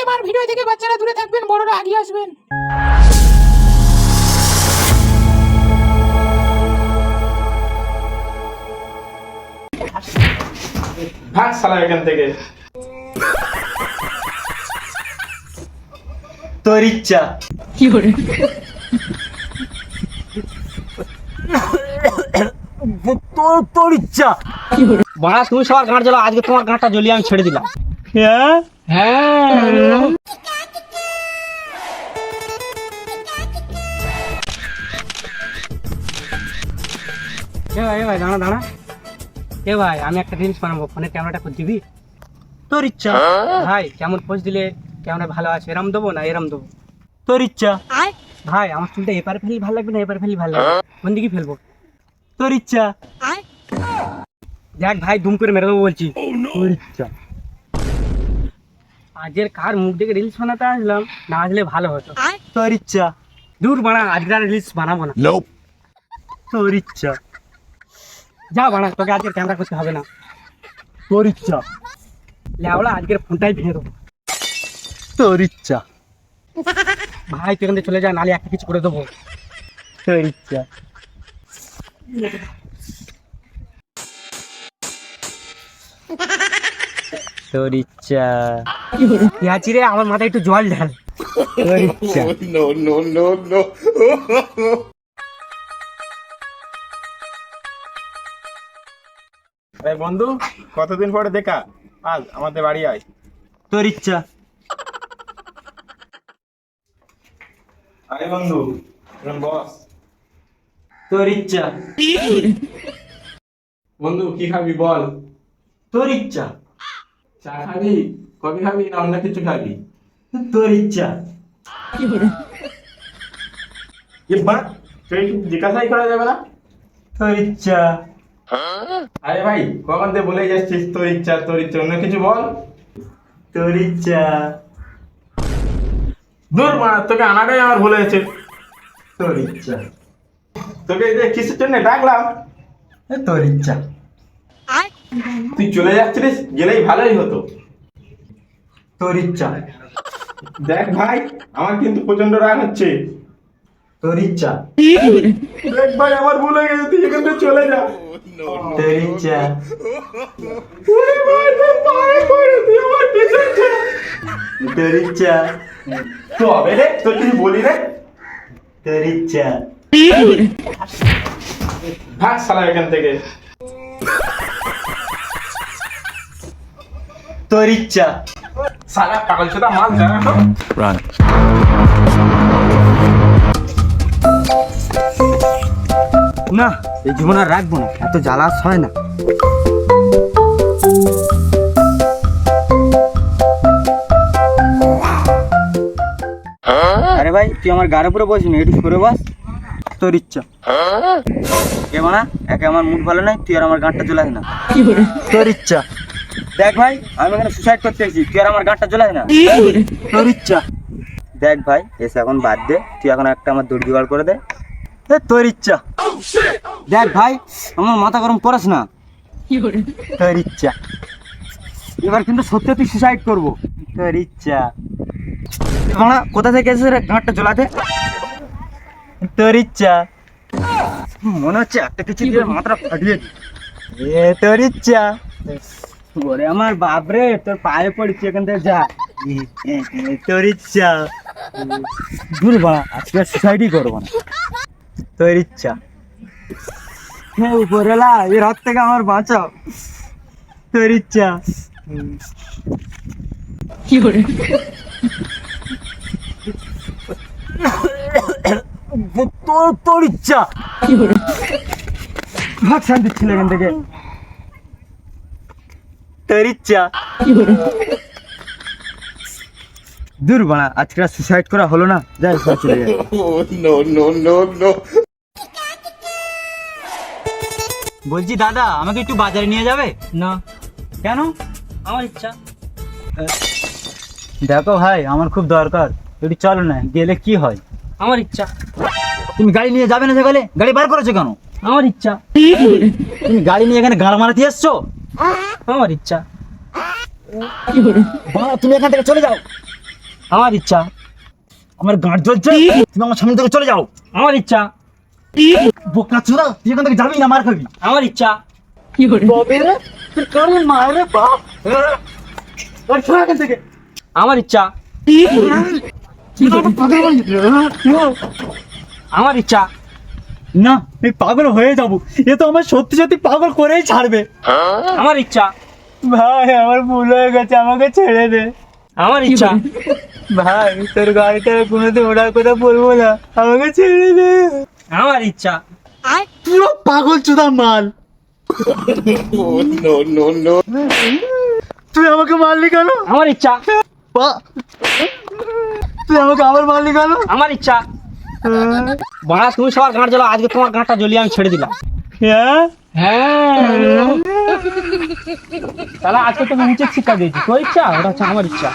আমার ভিডিও থেকে বাচ্চারা দূরে থাকবেন, বড়রা আগিয়ে আসবেন। ভাগ শালা এখান থেকে। তোর ইচ্ছা। তোর ইচ্ছা। বাড়া তুমি সবার গাঁট জ্বালাও, আজকে তোমার গাঁটটা জ্বলিয়ে আমি ছেড়ে দিলাম। হ্যাঁ হ্যাঁ এ ভাই দাঁড়া দাঁড়া। এ ভাই আমি একটা রিলস বানাবো, ফোনের ক্যামেরাটা করে দিবি? তোর ইচ্ছা। ভাই কেমন পোজ দিলে ক্যামেরা ভালো আছে, এরম দেবো না এরম দেবো? তোর ইচ্ছা। ভাই আমার চুলটা এপারে ফেলি ভালো লাগবে না এপারে ফেলি ভালো লাগবে, কোন দিকে ফেলবো? তোর ইচ্ছা। দেখ ভাই দুম করে মেরে দেবো বলছি। তোর ইচ্ছা। আজের কার মুখ দেখে রিলস বানাতে আসলাম, না আসলে ভালো হতো। তোর ইচ্ছা। দূর বানা, আজকে আর রিলস বানাবো না। তোর ইচ্ছা। যা বানা, তোকে আজকের ক্যামেরা করতে হবে না। তোর ইচ্ছা। লেওড়া আজকের ফোনটাই ভেঙে দেবো। তোর ইচ্ছা। ভাই তুই এখান থেকে চলে যা, নালে একটা কিছু করে দেবো। তোর ইচ্ছা। তোর ইচ্ছা। ইয়াছি রে, আমার মাথায় একটু জল ঢাল। তোর ইচ্ছা। আরে বন্ধু, কতদিন পরে দেখা, আজ আমাদের বাড়ি আয়। তোর ইচ্ছা। আরে বন্ধু বস। তোর ইচ্ছা। বন্ধু কি খাবি বল? তোর ইচ্ছা। চা খাবি, কফি খাবি, না অন্য কিছু খাবি? তোর ইচ্ছা। তুই জিজ্ঞাসাই করা যাবে না? তোর ইচ্ছা। আরে ভাই কখন থেকে বলে যাচ্ছিস তোর ইচ্ছা তোর ইচ্ছা, অন্য কিছু বল। তোর ইচ্ছা। দূর মা, তোকে আনাটাই আমার ভুলে গেছে। তোর ইচ্ছা। তোকে এই যে কিসের জন্য ডাকলাম? তোর ইচ্ছা। তুই চলে যাচ্ছিলিস, গেলেই ভালোই হতো। তোর ইচ্ছা। দেখ ভাই, আমার কিন্তু প্রচন্ড রাগ হচ্ছে। তোর ইচ্ছা। দেখ ভাই, আমার ভুল হয়ে গেছে, তুই এখান থেকে চলে যা। তোর ইচ্ছা। ওরে ভাই, তুই পায়ে পড়ে, তুই আমার পিছন ছেড়ে। তোর ইচ্ছা। তবে রে, তোর কিছু বলি রে। তোর ইচ্ছা। ভাগ শালা এখান থেকে। তোর ইচ্ছা। শালা পাগল চোদা মাল জানা তো। না এই জীবন আর রাখবো না, এত জ্বালাস হয় না। আরে ভাই তুই আমার গাড়ি উপরে বসবি, একটু সরে বস। তোর ইচ্ছা। এ মানা একে আমার মুড ভালো নাই, তুই আর আমার গাঁটটা জ্বলাস না। তোর ইচ্ছা। দেখ ভাই আমি এখানে সুসাইড করতে এসেছি, তুই আর আমার গাঁটটা জ্বলাস না। তোর ইচ্ছা। দেখ ভাই এসে এখন বাদ দে, তুই এখন একটা আমার দড়ি জোগাড় করে দে। তোর ইচ্ছা। দেখ ভাই আমার মাথা গরম করাস না। তোর ইচ্ছা। এবার কিন্তু সত্যি তুই সুসাইড করবো। তোর ইচ্ছা। মানা কোথা থেকে এসে রে গাঁটটা জ্বলাতে? তোর ইচ্ছা। মনে হচ্ছে একটা কিছু দিয়ে মাথাটা ফাটিয়ে দি। তোর ইচ্ছা। ওরে আমার বাপরে, তোর পায়ে পড়ছি, এখান থেকে যা। তোর ইচ্ছা। দূর বা, আজকে সুসাইডই করবো না। তোর ইচ্ছা। হ্যাঁ উপরেলা, এর হাত থেকে আমার বাঁচাও। তোর ইচ্ছা। তোর ইচ্ছা। ভাগ শান্তি ছিল এখান থেকে। তোর ইচ্ছা। দূর বানা, আজকে সুসাইড করা হলো না, যাই চলে যাই। বলছি দাদা, আমাকে একটু বাজারে নিয়ে যাবে? না। কেন? আমার ইচ্ছা। দেখো ভাই, আমার খুব দরকার, একটু চলো না, গেলে কি হয়? আমার ইচ্ছা। তুমি গাড়ি নিয়ে যাবে না সকালে? গাড়ি বার করেছো কেন? আমার ইচ্ছা। তুমি গাড়ি নিয়ে এখানে গাড় মারাতে এসছো? আমার ইচ্ছা। বাবা, তুমি এখান থেকে চলে যাও। আমার ইচ্ছা। আমার গাঁট জ্বলছে, তুমি আমার সামনে থেকে চলে যাও। আমার ইচ্ছা। বোকা চোদা, তুই এখান থেকে যাবি না, মার খাবি। আমার ইচ্ছা। বাবা রে, তুই কারে মারে বাপ। ওই ছোড়া এখান থেকে। আমার ইচ্ছা। আমার ইচ্ছা। না, আমি পাগল হয়ে যাবো। এ তো আমার সত্যি সত্যি পাগল করেই ছাড়বে। আমার ইচ্ছা। ভাই আমার ভুল হয়ে গেছে, আমাকে ছেড়ে দে। আমার ইচ্ছা। ভাই তোর গাড়িটা কোনোদিন ওড়ার কথা বলবো না, আমাকে ছেড়ে দে। আমার ইচ্ছা। পুরো পাগল চোদা মাল। তুই আমাকে মারলি কেন? আমার ইচ্ছা। তুই আমাকে আবার মারলি কেন? আমার ইচ্ছা। বাড়া তুমি সবার গাঁট জ্বালাও, আজকে তোমার গাঁটটা জ্বলিয়ে আমি ছেড়ে দিলাম। হ্যাঁ, হ্যাঁ, তাহলে আজকে তোকে উচিত শিক্ষা দিয়েছি। তোর ইচ্ছা, ওটা হচ্ছে আমার ইচ্ছা।